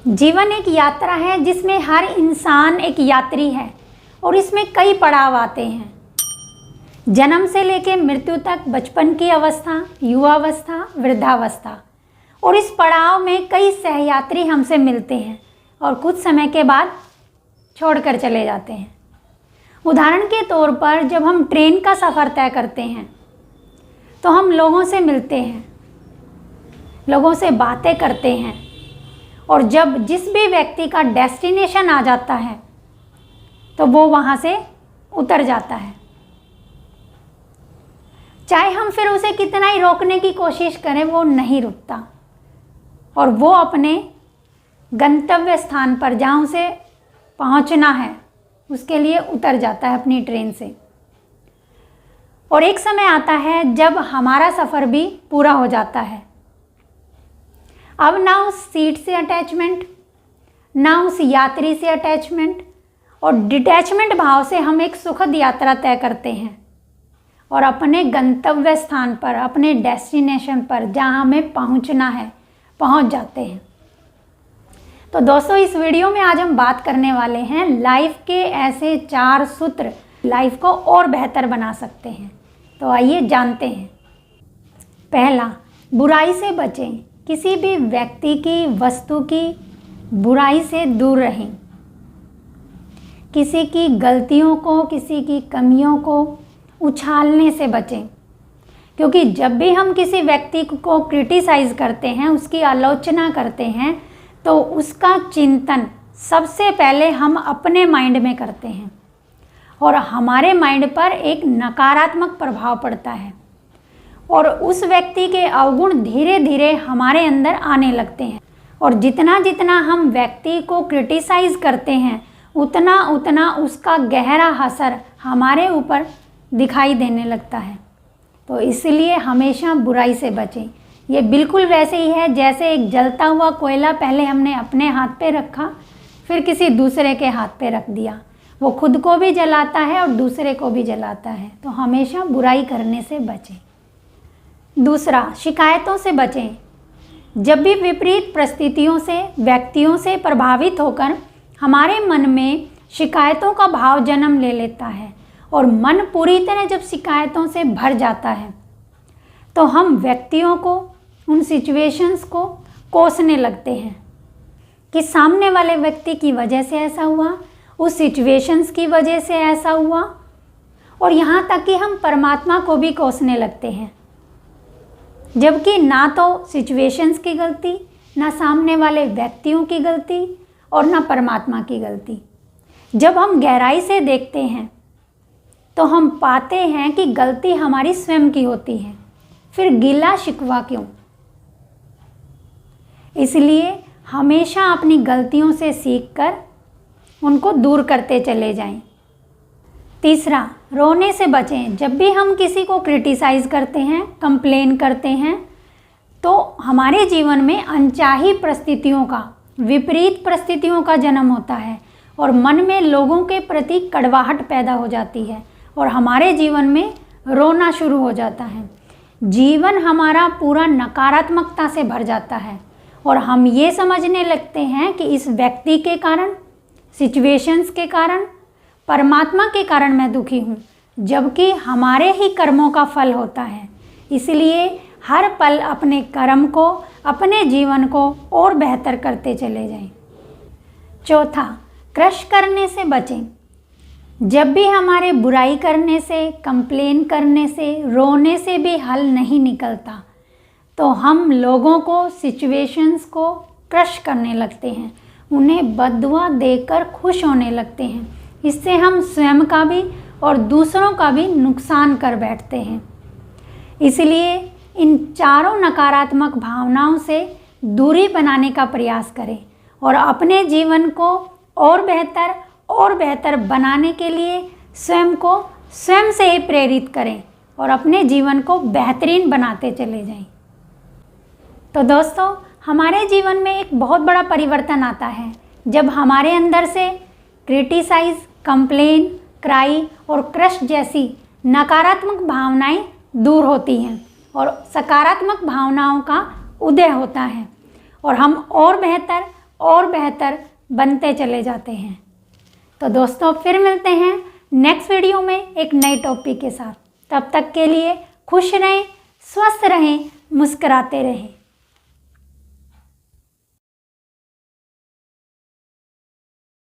जीवन एक यात्रा है जिसमें हर इंसान एक यात्री है और इसमें कई पड़ाव आते हैं। जन्म से लेकर मृत्यु तक, बचपन की अवस्था, युवावस्था, वृद्धावस्था, और इस पड़ाव में कई सहयात्री हमसे मिलते हैं और कुछ समय के बाद छोड़कर चले जाते हैं। उदाहरण के तौर पर जब हम ट्रेन का सफ़र तय करते हैं तो हम लोगों से मिलते हैं, लोगों से बातें करते हैं, और जब जिस भी व्यक्ति का डेस्टिनेशन आ जाता है तो वो वहाँ से उतर जाता है। चाहे हम फिर उसे कितना ही रोकने की कोशिश करें, वो नहीं रुकता और वो अपने गंतव्य स्थान पर जहाँ उसे पहुँचना है उसके लिए उतर जाता है अपनी ट्रेन से। और एक समय आता है जब हमारा सफ़र भी पूरा हो जाता है। अब ना उस सीट से अटैचमेंट, ना उस यात्री से अटैचमेंट, और डिटैचमेंट भाव से हम एक सुखद यात्रा तय करते हैं और अपने गंतव्य स्थान पर, अपने डेस्टिनेशन पर जहाँ हमें पहुँचना है, पहुँच जाते हैं। तो दोस्तों, इस वीडियो में आज हम बात करने वाले हैं लाइफ के ऐसे 4 सूत्र लाइफ को और बेहतर बना सकते हैं। तो आइए जानते हैं। पहला, बुराई से बचें। किसी भी व्यक्ति की, वस्तु की बुराई से दूर रहें। किसी की गलतियों को, किसी की कमियों को उछालने से बचें, क्योंकि जब भी हम किसी व्यक्ति को क्रिटिसाइज़ करते हैं, उसकी आलोचना करते हैं, तो उसका चिंतन सबसे पहले हम अपने माइंड में करते हैं और हमारे माइंड पर एक नकारात्मक प्रभाव पड़ता है और उस व्यक्ति के अवगुण धीरे धीरे हमारे अंदर आने लगते हैं। और जितना जितना हम व्यक्ति को क्रिटिसाइज़ करते हैं, उतना उतना उसका गहरा असर हमारे ऊपर दिखाई देने लगता है। तो इसलिए हमेशा बुराई से बचें। ये बिल्कुल वैसे ही है जैसे एक जलता हुआ कोयला पहले हमने अपने हाथ पे रखा, फिर किसी दूसरे के हाथ पे रख दिया। वो खुद को भी जलाता है और दूसरे को भी जलाता है। तो हमेशा बुराई करने से बचें। दूसरा, शिकायतों से बचें। जब भी विपरीत परिस्थितियों से, व्यक्तियों से प्रभावित होकर हमारे मन में शिकायतों का भाव जन्म ले लेता है और मन पूरी तरह जब शिकायतों से भर जाता है तो हम व्यक्तियों को, उन सिचुएशंस को कोसने लगते हैं कि सामने वाले व्यक्ति की वजह से ऐसा हुआ, उस सिचुएशंस की वजह से ऐसा हुआ, और यहाँ तक कि हम परमात्मा को भी कोसने लगते हैं, जबकि ना तो सिचुएशंस की गलती, ना सामने वाले व्यक्तियों की गलती और ना परमात्मा की गलती। जब हम गहराई से देखते हैं तो हम पाते हैं कि गलती हमारी स्वयं की होती है। फिर गिला शिकवा क्यों? इसलिए हमेशा अपनी गलतियों से सीखकर उनको दूर करते चले जाएं। तीसरा, रोने से बचें। जब भी हम किसी को क्रिटिसाइज़ करते हैं, कंप्लेन करते हैं, तो हमारे जीवन में अनचाही परिस्थितियों का, विपरीत परिस्थितियों का जन्म होता है और मन में लोगों के प्रति कड़वाहट पैदा हो जाती है और हमारे जीवन में रोना शुरू हो जाता है। जीवन हमारा पूरा नकारात्मकता से भर जाता है और हम ये समझने लगते हैं कि इस व्यक्ति के कारण, सिचुएशंस के कारण, परमात्मा के कारण मैं दुखी हूँ, जबकि हमारे ही कर्मों का फल होता है। इसलिए हर पल अपने कर्म को, अपने जीवन को और बेहतर करते चले जाएं। चौथा, क्रश करने से बचें। जब भी हमारे बुराई करने से, कंप्लेन करने से, रोने से भी हल नहीं निकलता, तो हम लोगों को, सिचुएशंस को क्रश करने लगते हैं, उन्हें बददुआ देकर खुश होने लगते हैं। इससे हम स्वयं का भी और दूसरों का भी नुकसान कर बैठते हैं। इसलिए इन चारों नकारात्मक भावनाओं से दूरी बनाने का प्रयास करें और अपने जीवन को और बेहतर बनाने के लिए स्वयं को स्वयं से ही प्रेरित करें और अपने जीवन को बेहतरीन बनाते चले जाएं। तो दोस्तों, हमारे जीवन में एक बहुत बड़ा परिवर्तन आता है जब हमारे अंदर से क्रिटिसाइज़, कंप्लेन, क्राई और क्रश जैसी नकारात्मक भावनाएं दूर होती हैं और सकारात्मक भावनाओं का उदय होता है और हम और बेहतर और बेहतर बनते चले जाते हैं। तो दोस्तों फिर मिलते हैं नेक्स्ट वीडियो में एक नए टॉपिक के साथ। तब तक के लिए खुश रहें, स्वस्थ रहें, मुस्कुराते रहें।